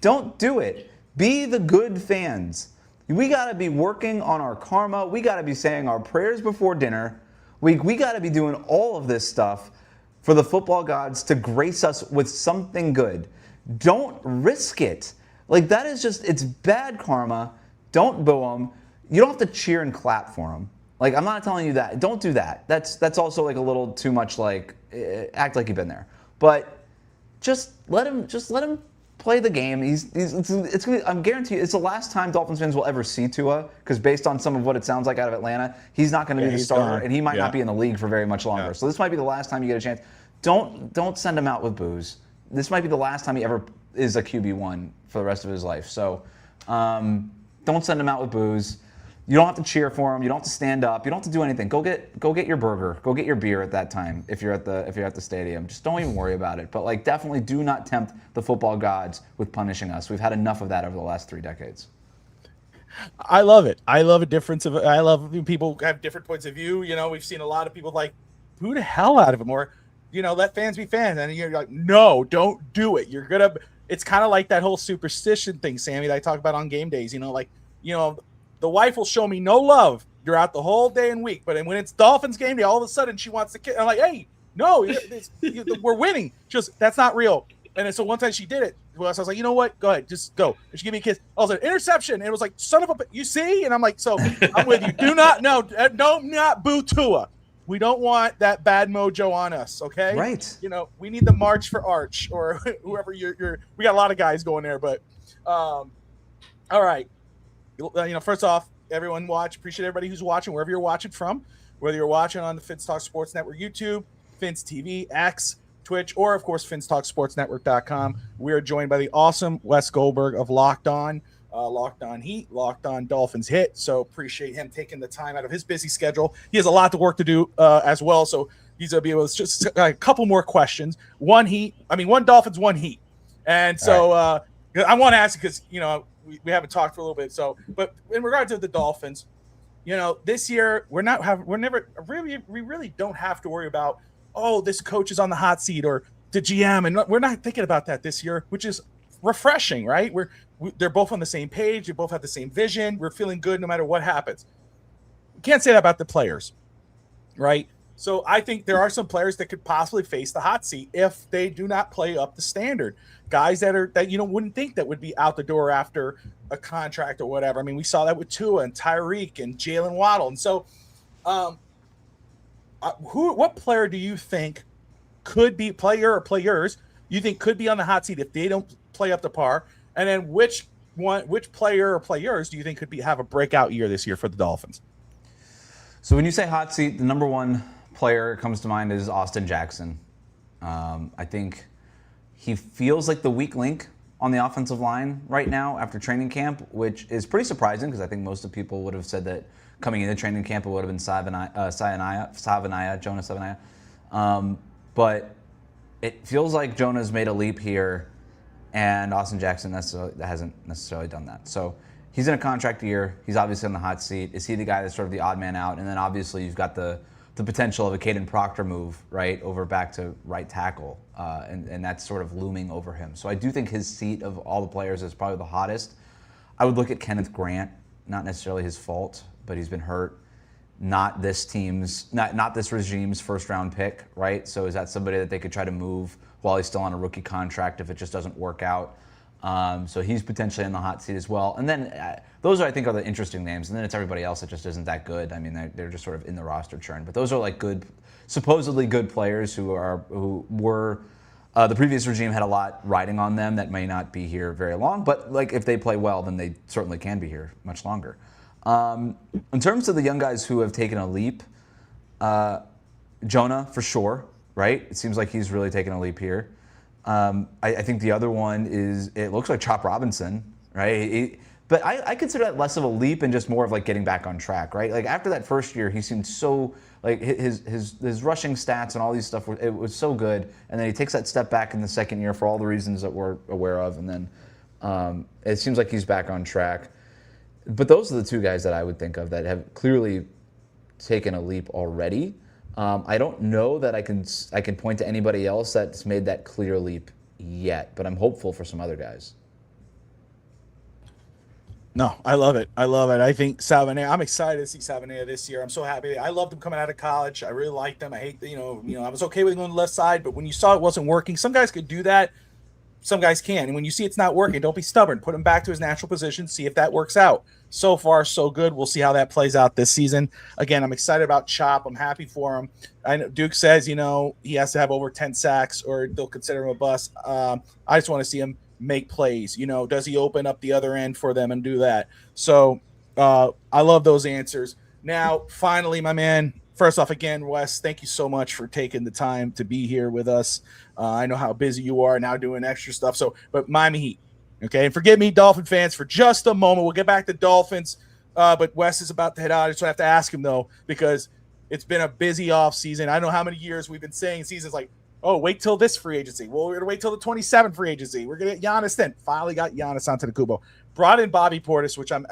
Don't do it. Be the good fans. We got to be working on our karma. We got to be saying our prayers before dinner. We got to be doing all of this stuff for the football gods to grace us with something good. Don't risk it. Like, that is just, it's bad karma. Don't boo him. You don't have to cheer and clap for him. Like, I'm not telling you that. Don't do that. That's also like a little too much like, act like you've been there. But just let him play the game. It's gonna, I'm guarantee you, it's the last time Dolphins fans will ever see Tua, because based on some of what it sounds like out of Atlanta, he's not going to be the starter, and he might not be in the league for very much longer. So this might be the last time you get a chance. Don't send him out with boos. This might be the last time he ever is a QB1 for the rest of his life. So don't send him out with boos. You don't have to cheer for him. You don't have to stand up. You don't have to do anything. Go get your burger. Go get your beer at that time if you're at the stadium. Just don't even worry about it. But like, definitely do not tempt the football gods with punishing us. We've had enough of that over the last 3 decades. I love it. I love I love people have different points of view. We've seen a lot of people like, boo the hell out of him, or let fans be fans. And you're like, no, don't do it. It's kind of like that whole superstition thing, Sammy, that I talk about on game days. The wife will show me no love throughout the whole day and week, but when it's Dolphins game day, all of a sudden she wants to kiss. I'm like, hey, no, we're winning. Just, that's not real. And so one time she did it. Wes, I was like, you know what? Go ahead, just go. And she gave me a kiss. I was like, interception. And it was like, son of a, you see? And I'm like, so I'm with you. Do not boo Tua. We don't want that bad mojo on us, okay? Right. You know, we need the march for Arch or whoever you're. We got a lot of guys going there, but all right. First off, everyone appreciate everybody who's watching wherever you're watching from, whether you're watching on the Fins Talk Sports Network YouTube, Fins TV, X, Twitch, or of course FinsTalkSportsNetwork.com. We are joined by the awesome Wes Goldberg of Locked On Heat, Locked On Dolphins Hit. So appreciate him taking the time out of his busy schedule. He has a lot of work to do as well. So he's gonna be able to just a couple more questions. One Dolphins, one Heat. And so I want to ask because we haven't talked for a little bit. So, but in regard to the Dolphins, this year we really don't have to worry about, oh, this coach is on the hot seat or the GM, and we're not thinking about that this year, which is refreshing, right? They're both on the same page. They both have the same vision. We're feeling good no matter what happens. We can't say that about the players, right? So I think there are some players that could possibly face the hot seat if they do not play up the standard. Guys that wouldn't think that would be out the door after a contract or whatever. I mean, we saw that with Tua and Tyreek and Jalen Waddle. And so, what player do you think could be players you think could be on the hot seat if they don't play up to par? And then which player or players do you think could have a breakout year this year for the Dolphins? So when you say hot seat, the number one player comes to mind is Austin Jackson. I think he feels like the weak link on the offensive line right now after training camp, which is pretty surprising because I think most of people would have said that coming into training camp it would have been Jonah Savaiinaea. But it feels like Jonah's made a leap here, and Austin Jackson hasn't necessarily done that. So he's in a contract year. He's obviously on the hot seat. Is he the guy that's sort of the odd man out? And then obviously you've got the potential of a Caden Proctor move, right, over back to right tackle, and that's sort of looming over him. So I do think his seat of all the players is probably the hottest. I would look at Kenneth Grant, not necessarily his fault, but he's been hurt. Not this regime's first round pick, right? So is that somebody that they could try to move while he's still on a rookie contract if it just doesn't work out? So he's potentially in the hot seat as well. And then those are the interesting names. And then it's everybody else that just isn't that good. I mean, they're just sort of in the roster churn. But those are like supposedly good players who were the previous regime had a lot riding on them that may not be here very long. But like if they play well, then they certainly can be here much longer. In terms of the young guys who have taken a leap, Jonah for sure, right? It seems like he's really taken a leap here. I think the other one it looks like Chop Robinson, right? But I consider that less of a leap and just more of like getting back on track, right? Like after that first year, he seemed so like his rushing stats and all these stuff, it was so good. And then he takes that step back in the second year for all the reasons that we're aware of. And then it seems like he's back on track. But those are the two guys that I would think of that have clearly taken a leap already. I don't know that I can point to anybody else that's made that clear leap yet, but I'm hopeful for some other guys. No, I love it. I think Savaiinaea. I'm excited to see Savaiinaea this year. I'm so happy. I loved him coming out of college. I really liked him. I hate I was okay with him on the left side, but when you saw it wasn't working, some guys could do that. Some guys can. And when you see it's not working, don't be stubborn. Put him back to his natural position. See if that works out. So far, so good. We'll see how that plays out this season. Again, I'm excited about Chop. I'm happy for him. I know Duke says, he has to have over 10 sacks or they'll consider him a bust. I just want to see him make plays. Does he open up the other end for them and do that? So I love those answers. Now, finally, my man, first off, again, Wes, thank you so much for taking the time to be here with us. I know how busy you are now doing extra stuff. But Miami Heat, okay? And forgive me, Dolphin fans, for just a moment. We'll get back to Dolphins, but Wes is about to head out. I just have to ask him, though, because it's been a busy offseason. I don't know how many years we've been saying seasons like, oh, wait till this free agency. Well, we're going to wait till the 27th free agency. We're going to get Giannis then. Finally got Giannis onto the Kubo. Brought in Bobby Portis, which I'm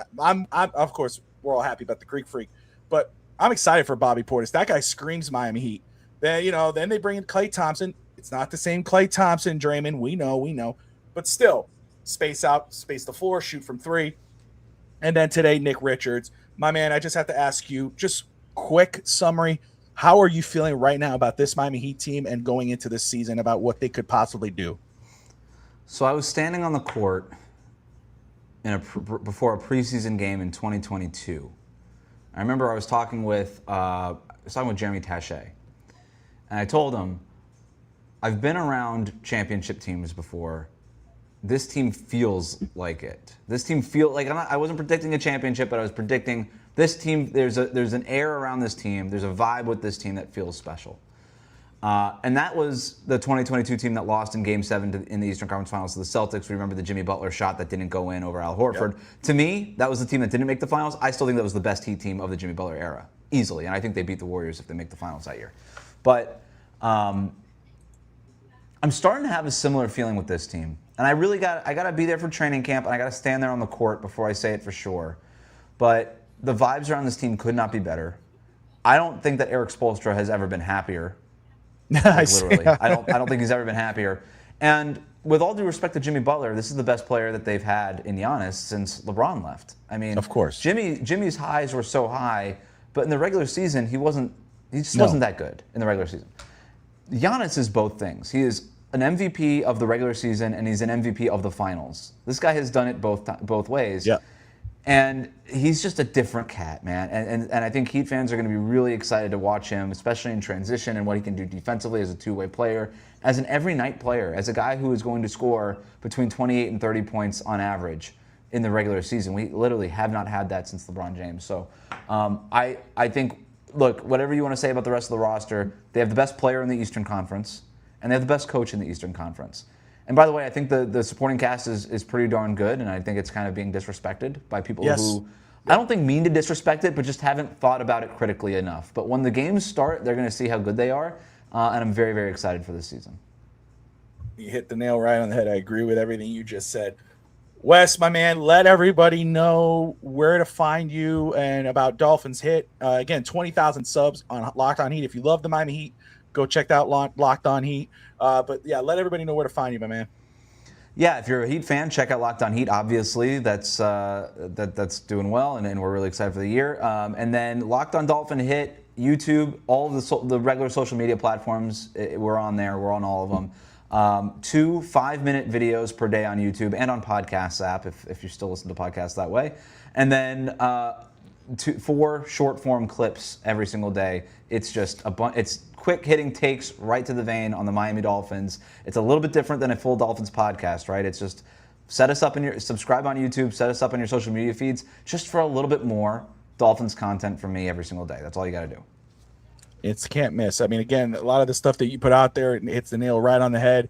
of course, we're all happy about the Greek Freak, but I'm excited for Bobby Portis. That guy screams Miami Heat. Then they bring in Klay Thompson. It's not the same Klay Thompson, Draymond. We know. But still, space out, space the floor, shoot from three. And then today, Nick Richards. My man, I just have to ask you, just quick summary. How are you feeling right now about this Miami Heat team and going into this season about what they could possibly do? So I was standing on the court before a preseason game in 2022. I remember I was talking with Jeremy Taché, and I told him, I've been around championship teams before. This team feels like it. This team I wasn't predicting a championship, but I was predicting this team. There's an air around this team. There's a vibe with this team that feels special. And that was the 2022 team that lost in Game 7 in the Eastern Conference Finals to the Celtics. We remember the Jimmy Butler shot that didn't go in over Al Horford. Yep. To me, that was the team that didn't make the finals. I still think that was the best Heat team of the Jimmy Butler era, easily. And I think they beat the Warriors if they make the finals that year. But I'm starting to have a similar feeling with this team. And I got to be there for training camp, and I got to stand there on the court before I say it for sure. But the vibes around this team could not be better. I don't think that Eric Spoelstra has ever been happier. Literally. I don't think he's ever been happier. And with all due respect to Jimmy Butler, this is the best player that they've had in Giannis since LeBron left. I mean, of course, Jimmy's highs were so high, but in the regular season he wasn't that good in the regular season. Giannis is both things. He is an MVP of the regular season and he's an MVP of the finals. This guy has done it both ways. Yeah. And he's just a different cat, man. And I think Heat fans are going to be really excited to watch him, especially in transition and what he can do defensively as a two-way player, as an every-night player, as a guy who is going to score between 28 and 30 points on average in the regular season. We literally have not had that since LeBron James. So I think, look, whatever you want to say about the rest of the roster, they have the best player in the Eastern Conference, and they have the best coach in the Eastern Conference. And by the way, I think the supporting cast is pretty darn good, and I think it's kind of being disrespected by people who I don't think mean to disrespect it, but just haven't thought about it critically enough. But when the games start, they're going to see how good they are, and I'm very, very excited for this season. You hit the nail right on the head. I agree with everything you just said. Wes, my man, let everybody know where to find you and about Dolphins Hit. Again, 20,000 subs on Locked On Heat. If you love the Miami Heat, go check out Locked On Heat. But yeah, let everybody know where to find you, my man. Yeah, if you're a Heat fan, check out Locked On Heat. Obviously, that's doing well, and we're really excited for the year. And then Locked On Dolphin Hit, YouTube, all of the regular social media platforms. We're on there. We're on all of them. 2 5-minute videos per day on YouTube and on podcasts app if you still listen to podcasts that way. And then 4 short form clips every single day. It's just it's quick hitting takes right to the vein on the Miami Dolphins. It's a little bit different than a full Dolphins podcast, right? It's just subscribe on YouTube, set us up on your social media feeds just for a little bit more Dolphins content from me every single day. That's all you got to do. It's can't miss. I mean, again, a lot of the stuff that you put out there, it hits the nail right on the head.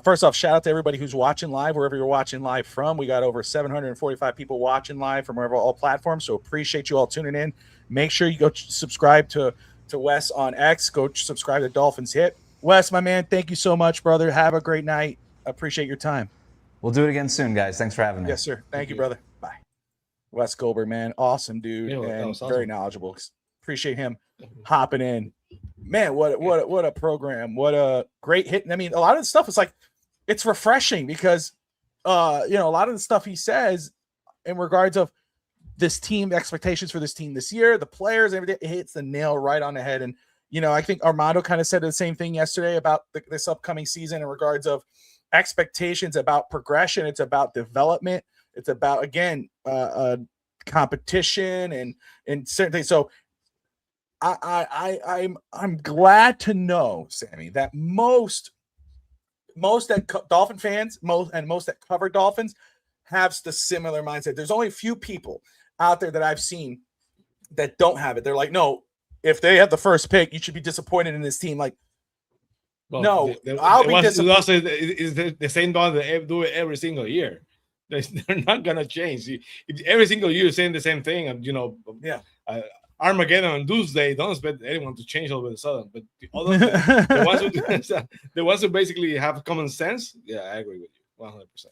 First off, shout out to everybody who's watching live, wherever you're watching live from. We got over 745 people watching live from wherever all platforms. So appreciate you all tuning in. Make sure you go subscribe to Wes on X. Go subscribe to Dolphins Hit. Wes, my man, thank you so much, brother. Have a great night. Appreciate your time. We'll do it again soon, guys. Thanks for having me. Yes, sir. Thank you, brother. Bye. Wes Goldberg, man. Awesome dude. Yeah, and awesome. Very knowledgeable. Appreciate him hopping in. Man, what a program. What a great hit. I mean, a lot of the stuff is like, it's refreshing because a lot of the stuff he says in regards of this team, expectations for this team this year, the players, everything, it hits the nail right on the head. And I think Armando kind of said the same thing yesterday about this upcoming season in regards of expectations, about progression. It's about development. It's about, again, competition and certain things. So I'm glad to know, Sammy, that most that Dolphin fans, most that cover Dolphins have the similar mindset. There's only a few people out there that I've seen that don't have it. They're like, no, if they have the first pick, you should be disappointed in this team. Like, well, no, I'll be disappointed. It's the same one that they do it every single year. They're not gonna change. If every single year saying the same thing, and Armageddon on Doomsday, don't expect anyone to change all of a sudden. But the ones who basically have common sense, yeah, I agree with you 100%.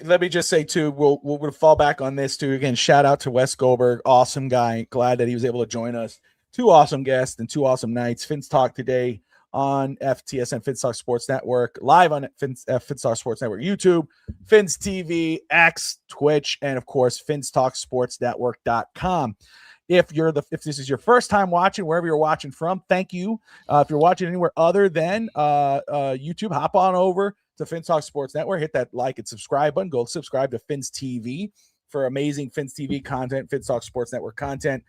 Let me just say too, we'll fall back on this too. Again, shout out to Wes Goldberg, awesome guy. Glad that he was able to join us. 2 awesome guests and 2 awesome nights. Fins Talk today on FTSN Fins Talk Sports Network, live on Fins Talk Sports Network, YouTube, Fins TV, X, Twitch, and of course, FinsTalkSportsNetwork.com. If this is your first time watching, wherever you're watching from, thank you. If you're watching anywhere other than YouTube, hop on over, to Fins Talk Sports Network. Hit that like and subscribe button. Go subscribe to Fins TV for amazing Fins TV content, Fins Talk Sports Network content.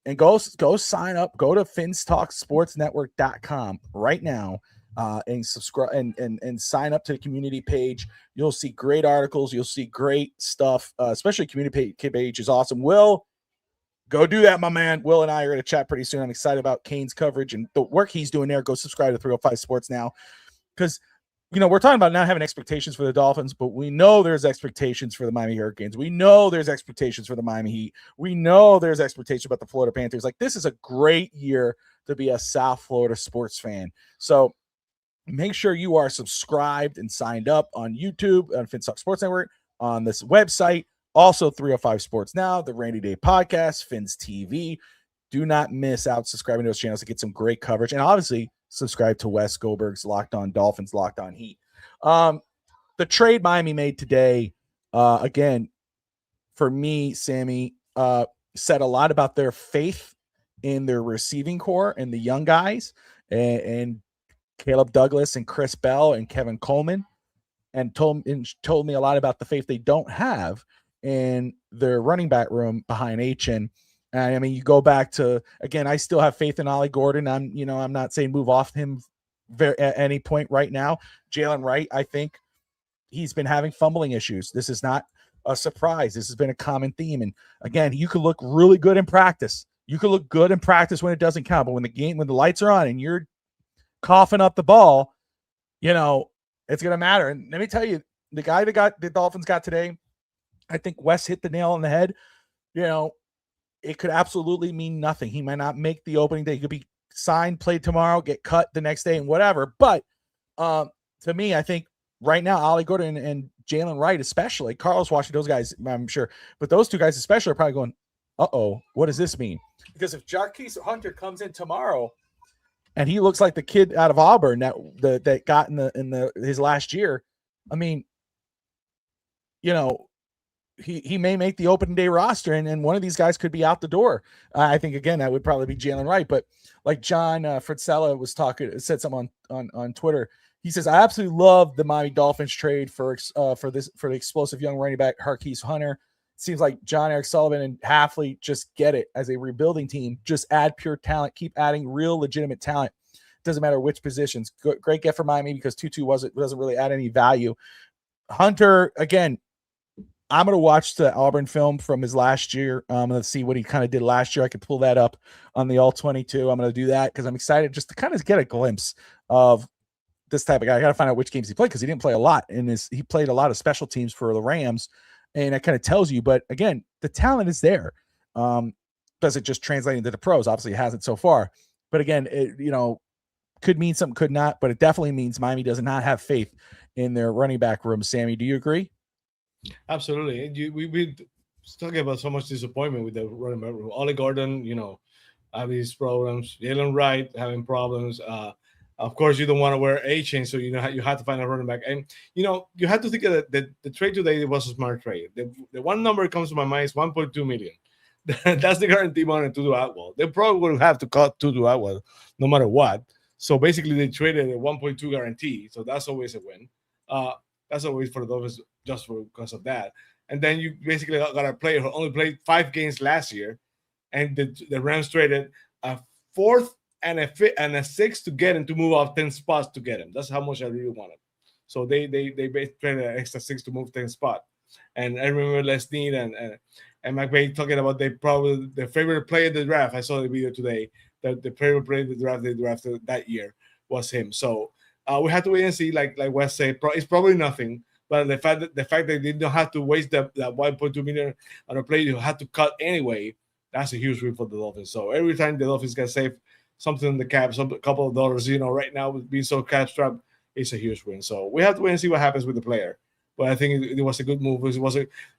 And go sign up. Go to finstalksportsnetwork.com right now and subscribe and sign up to the community page. You'll see great articles. You'll see great stuff, especially community page is awesome. Will, go do that, my man. Will and I are going to chat pretty soon. I'm excited about Kane's coverage and the work he's doing there. Go subscribe to 305 Sports now because, we're talking about not having expectations for the Dolphins, but we know there's expectations for the Miami Hurricanes. We know there's expectations for the Miami Heat. We know there's expectations about the Florida Panthers. Like, this is a great year to be a South Florida sports fan. So make sure you are subscribed and signed up on YouTube, on Fins Talk Sports Network, on this website. Also, 305 Sports Now, the Rainy Day Podcast, Fins TV. Do not miss out subscribing to those channels to get some great coverage. And obviously, subscribe to Wes Goldberg's Locked On Dolphins, Locked On Heat. The trade Miami made today, again, for me, Sammy, said a lot about their faith in their receiving core and the young guys, and Caleb Douglas and Chris Bell and Kevin Coleman, and told me a lot about the faith they don't have in their running back room behind Achin. And I mean, you go back to, again, I still have faith in Ollie Gordon. I'm not saying move off him at any point right now. Jalen Wright, I think he's been having fumbling issues. This is not a surprise. This has been a common theme. And again, you could look really good in practice. You could look good in practice when it doesn't count. But when the lights are on and you're coughing up the ball, it's going to matter. And let me tell you, the guy that the Dolphins got today, I think Wes hit the nail on the head. It could absolutely mean nothing. He might not make the opening day. He could be signed, played tomorrow, get cut the next day and whatever. But to me, I think right now, Ollie Gordon and Jalen Wright, especially, Carlos Washington, those guys, I'm sure, but those two guys especially are probably going, uh-oh, what does this mean? Because if Jarquise Hunter comes in tomorrow and he looks like the kid out of Auburn that got in his last year, I mean, he may make the opening day roster, and one of these guys could be out the door. I think, again, that would probably be Jalen Wright. But like John Fritzella said something on Twitter. He says, I absolutely love the Miami Dolphins trade for the explosive young running back Jarquise Hunter. It seems like John Eric Sullivan and Halfley just get it as a rebuilding team. Just add pure talent. Keep adding real legitimate talent. Doesn't matter which positions. Great get for Miami because Tutu doesn't really add any value. Hunter, again, I'm going to watch the Auburn film from his last year. I'm going to see what he kind of did last year. I could pull that up on the All-22. I'm going to do that because I'm excited just to kind of get a glimpse of this type of guy. I got to find out which games he played because he didn't play a lot. He played a lot of special teams for the Rams, and that kind of tells you. But, again, the talent is there. Does it just translate into the pros? Obviously, it hasn't so far. But, again, it could mean something, could not. But it definitely means Miami does not have faith in their running back room. Sammy, do you agree? Absolutely. We've been talking about so much disappointment with the running back room. Ollie Gordon, having these problems. Jalen Wright having problems. Of course, you don't want to wear a chain, so you have to find a running back. And you have to think of the trade today was a smart trade. The one number that comes to my mind is 1.2 million. That's the guarantee money to do Atwell. They probably would have to cut to do Atwell no matter what. So basically, they traded a 1.2 guarantee. So that's always a win. That's always for the Dolphins just because of that. And then you basically got a player who only played 5 games last year, and the Rams traded a 4th and a 5th and a 6th to get him to move off 10 spots to get him. That's how much I really wanted. So they traded an extra 6 to move 10 spot. And I remember Les Snead and McVay talking about their favorite player in the draft. I saw the video today that the favorite player in the draft they drafted that year was him. So we have to wait and see. Like Wes said, it's probably nothing. But the fact that they didn't have to waste that 1.2 million on a player who had to cut anyway, that's a huge win for the Dolphins. So every time the Dolphins can save something in the cap, a couple of dollars, right now with being so cap strapped, it's a huge win. So we have to wait and see what happens with the player. But I think it was a good move.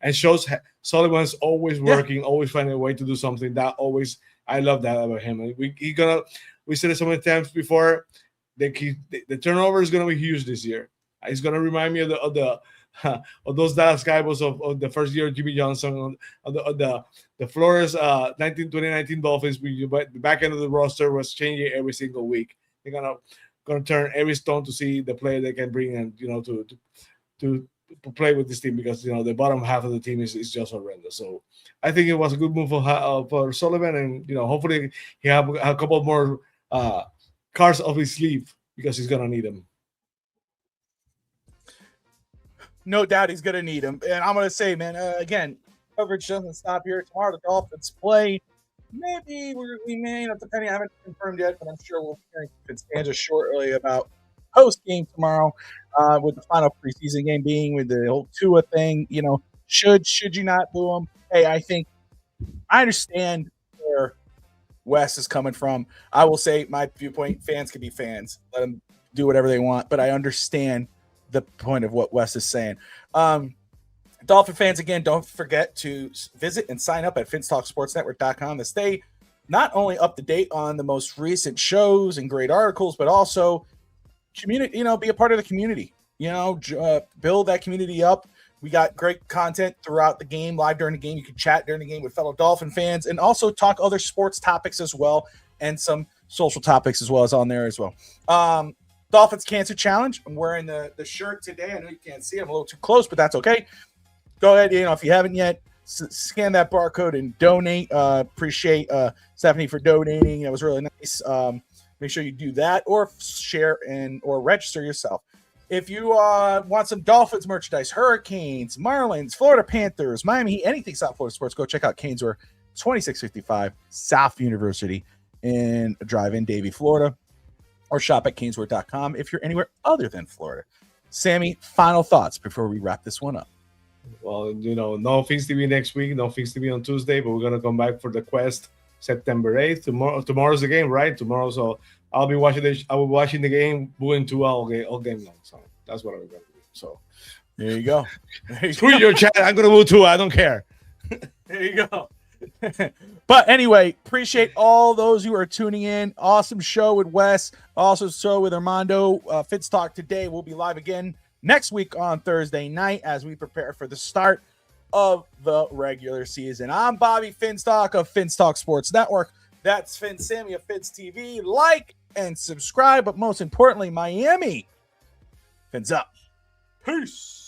And shows Sullivan's always working, always finding a way to do something. I love that about him. We said it so many times before. The turnover is gonna be huge this year. It's gonna remind me of those Dallas Cowboys of the first year of Jimmy Johnson, of the Flores 2019 Dolphins. The back end of the roster was changing every single week. They're gonna going to turn every stone to see the player they can bring and to play with this team, because the bottom half of the team is just horrendous. So I think it was a good move for Sullivan, and hopefully he have a couple more cards up his sleeve, because he's gonna need them. No doubt he's going to need him. And I'm going to say, man, again, coverage doesn't stop here. Tomorrow the Dolphins play. Maybe we may not, depending. I haven't confirmed yet, but I'm sure we'll hear Costanza shortly about post game tomorrow, with the final preseason game being with the whole Tua thing. Should you not boo him? Hey, I understand where Wes is coming from. I will say my viewpoint: fans can be fans. Let them do whatever they want. But I understand the point of what Wes is saying. Dolphin fans, again, don't forget to visit and sign up at FinStalkSportsNetwork.com to stay not only up to date on the most recent shows and great articles, but also community. Be a part of the community. Build that community up. We got great content throughout the game, live during the game. You can chat during the game with fellow Dolphin fans, and also talk other sports topics as well, and some social topics as well as on there as well. Dolphins Cancer Challenge. I'm wearing the shirt today. I know you can't see it. I'm a little too close, but that's okay. Go ahead, if you haven't yet, scan that barcode and donate. Appreciate Stephanie for donating. That was really nice. Make sure you do that, or share or register yourself. If you want some Dolphins merchandise, Hurricanes, Marlins, Florida Panthers, Miami Heat, anything South Florida sports, go check out Caneswear, 2655 South University in Drive-In, Davie, Florida, or shop at caneswear.com if you're anywhere other than Florida. Sammy, final thoughts before we wrap this one up. Well, no Fins TV next week, no Fins TV on Tuesday, but we're going to come back for the Quest September 8th. Tomorrow's the game, right? Tomorrow, so I'll be watching the game, booing Tua all game long. So that's what I'm going to do. So there you go. Screw your chat. I'm going to boo Tua. I don't care. There you go. But anyway, appreciate all those who are tuning in. Awesome show with Wes. Also show with Armando. Fitz Talk today. We'll be live again next week on Thursday night as we prepare for the start of the regular season. I'm Bobby Finstock of Finstock Sports Network. That's Finn Sammy of Fins TV. Like and subscribe, but most importantly, Miami. Fins up. Peace.